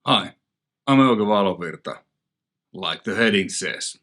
Hi, I'm Euge Valovirta, like the heading says.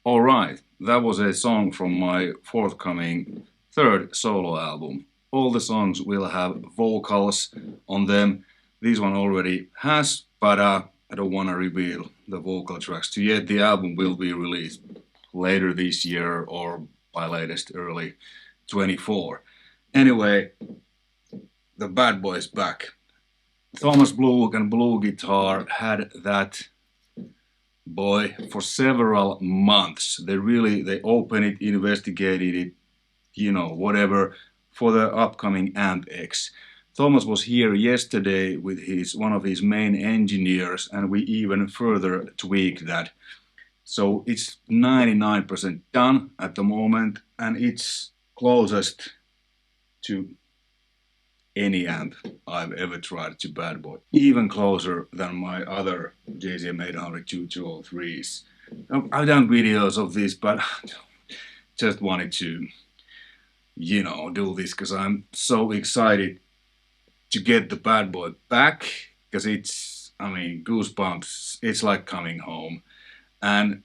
Alright, that was a song from my forthcoming third solo album. All the songs will have vocals on them. This one already has, but I don't want to reveal the vocal tracks to yet. The album will be released later this year or by latest early 24. Anyway, the bad boy is back. Thomas Blug and BluGuitar had that boy for several months. They opened it, investigated it, whatever, for the upcoming Amp X. Thomas was here yesterday with one of his main engineers, and we even further tweaked that. So it's 99% done at the moment, and it's closest to any amp I've ever tried to bad boy. Even closer than my other JCM800 203s. I've done videos of this, but just wanted to, do this because I'm so excited to get the bad boy back, because goosebumps. It's like coming home. And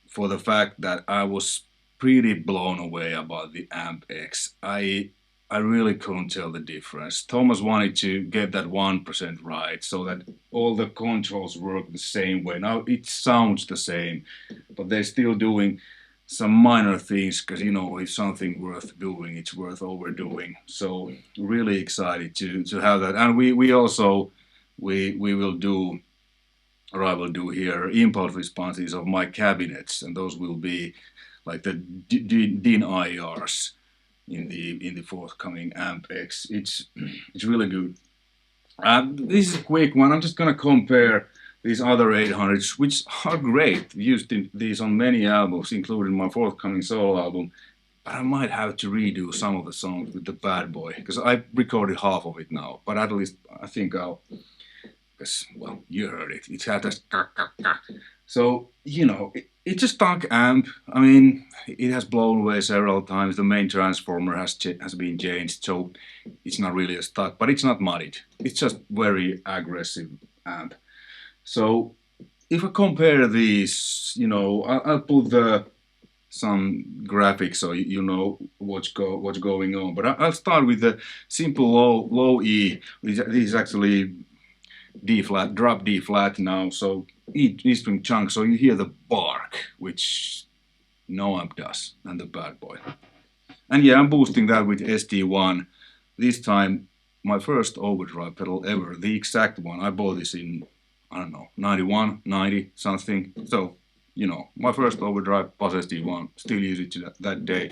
for the fact that I was pretty blown away about the Amp X. I I really couldn't tell the difference. Thomas wanted to get that 1% right so that all the controls work the same way. Now it sounds the same, but they're still doing some minor things because, you know, if something worth doing, it's worth overdoing. So really excited to have that. And we also, we will do, or I will do here, impulse responses of my cabinets, and those will be like the DIN IRs in the forthcoming Amp X. It's really good. This is a quick one. I'm just gonna compare these other 800s, which are great. Used these on many albums, including my forthcoming solo album. But I might have to redo some of the songs with the Bad Boy because I recorded half of it now. But at least I think I'll, because well, you heard it. It had this. So you know, it's a stock amp. I mean, it has blown away several times. The main transformer has been changed, so it's not really a stock, but it's not muddied. It's just very aggressive amp. So if I compare these, you know, I'll put some graphics so you know what's going on. But I'll start with the simple low E. This is actually D flat, drop D flat now. So E string chunk. So you hear the bark, which no amp does, and the Bad Boy. And yeah, I'm boosting that with SD1. This time, my first overdrive pedal ever, the exact one. I bought this in, I don't know, 91, 90, something. So, you know, my first overdrive plus SD1, still use it to that day.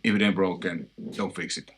If it ain't broken, don't fix it.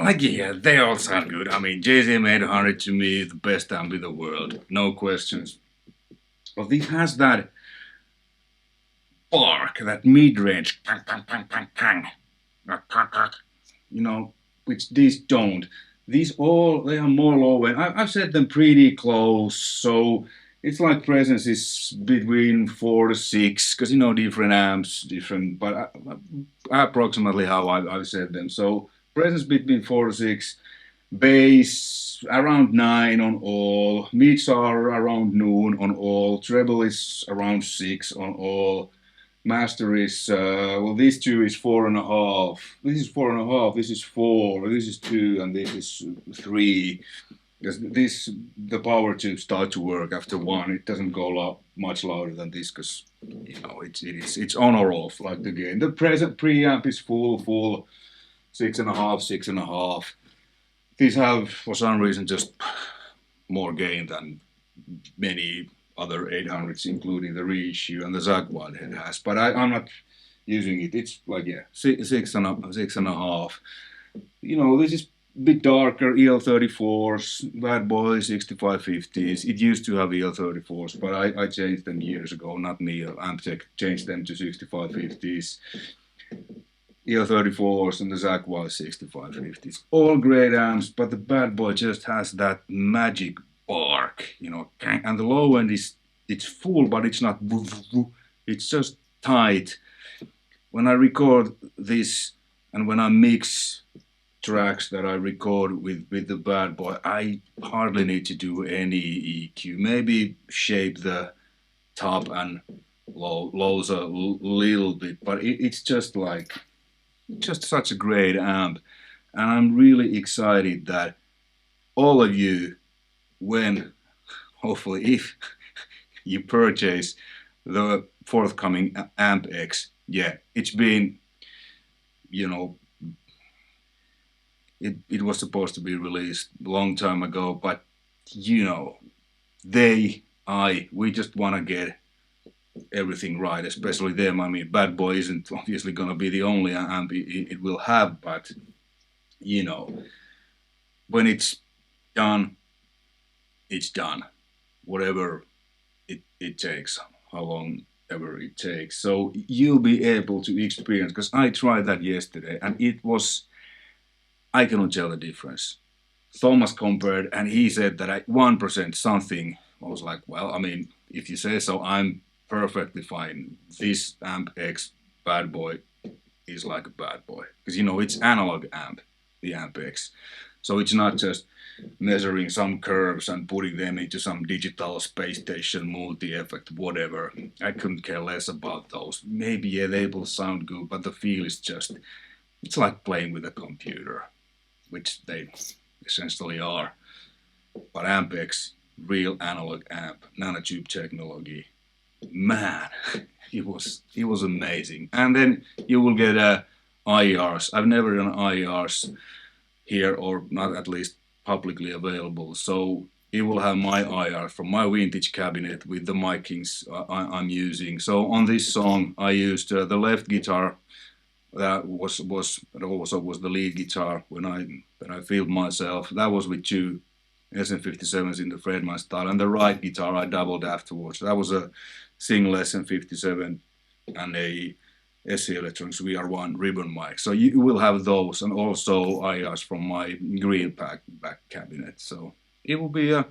like, yeah, they all sound good. I mean, JCM800 to me is the best amp in the world, no questions. But this has that bark, that mid-range, you know, which these don't. These all, they are more low end. I've set them pretty close, so it's like presence is between 4 to 6, because you know, different amps, different, but approximately how I've set them. So presence between 4 to 6, bass around 9 on all, mids are around noon on all, treble is around 6 on all, master is, well, these two is 4.5, this is 4.5, this is 4, this is 2, and this is 3. Because this, the power tubes start to work after 1. It doesn't go much louder than this, because you know it's on or off like the gain. The present preamp is full 6.5, 6.5. These have for some reason just more gain than many other 800s, including the reissue and the Zag Wildhead has. But I'm not using it. It's like, yeah, 6.5. You know, this is bit darker, EL34s, Bad Boy 6550s. It used to have EL34s, but I changed them years ago, not me, Amptech changed them to 6550s. EL34s and the Zag Wild 6550s. All great amps, but the Bad Boy just has that magic bark, you know, and the low end is, it's full, but it's not, it's just tight. When I record this and when I mix tracks that I record with the Bad Boy, I hardly need to do any EQ. Maybe shape the top and lows a little bit, but it's just like, just such a great amp. And I'm really excited that all of you, when, hopefully, if you purchase the forthcoming Amp X, yeah, it's been, you know, it was supposed to be released a long time ago, but you know, we just want to get everything right, especially them. I mean, Bad Boy isn't obviously going to be the only amp it will have, but you know, when it's done, it's done. Whatever it takes, how long ever it takes. So you'll be able to experience, because I tried that yesterday and it was, I cannot tell the difference. Thomas compared and he said that at 1% something. I was like, well, I mean, if you say so, I'm perfectly fine. This Amp X Bad Boy is like a Bad Boy. Because, you know, it's analog amp, the Amp X. So it's not just measuring some curves and putting them into some digital space station, multi-effect, whatever. I couldn't care less about those. Maybe, yeah, they will sound good, but the feel is just, it's like playing with a computer, which they essentially are. But Amp X, real analog amp, nanotube technology, man, it was amazing. And then you will get IRs. I've never done IRs here, or not at least publicly available. So it will have my IR from my vintage cabinet with the micings I'm using. So on this song, I used the left guitar. That also was the lead guitar when I filmed myself. That was with 2 SM57s in the Fredman style, and the right guitar I doubled afterwards. That was a single SM57 and a SC Electronics VR1 ribbon mic. So you will have those, and also IRs from my green back cabinet. So it will be a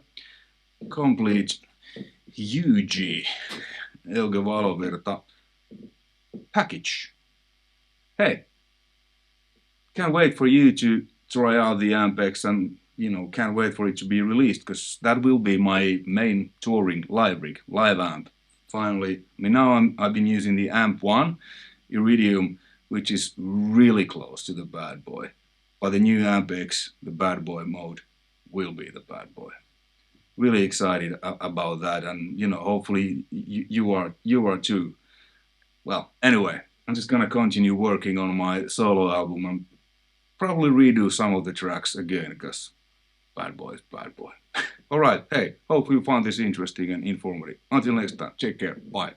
complete Euge Valovirta package. Hey, can't wait for you to try out the Amp X, and you know, can't wait for it to be released, because that will be my main touring live rig, live amp. Finally, I mean, now I've been using the Amp 1 Iridium, which is really close to the Bad Boy. But the new Amp X, the Bad Boy mode, will be the Bad Boy. Really excited about that, and you know, hopefully you are too. Well, anyway, I'm just gonna continue working on my solo album and probably redo some of the tracks again, because Bad Boy is Bad Boy. Alright, hey, hope you found this interesting and informative. Until next time, take care, bye.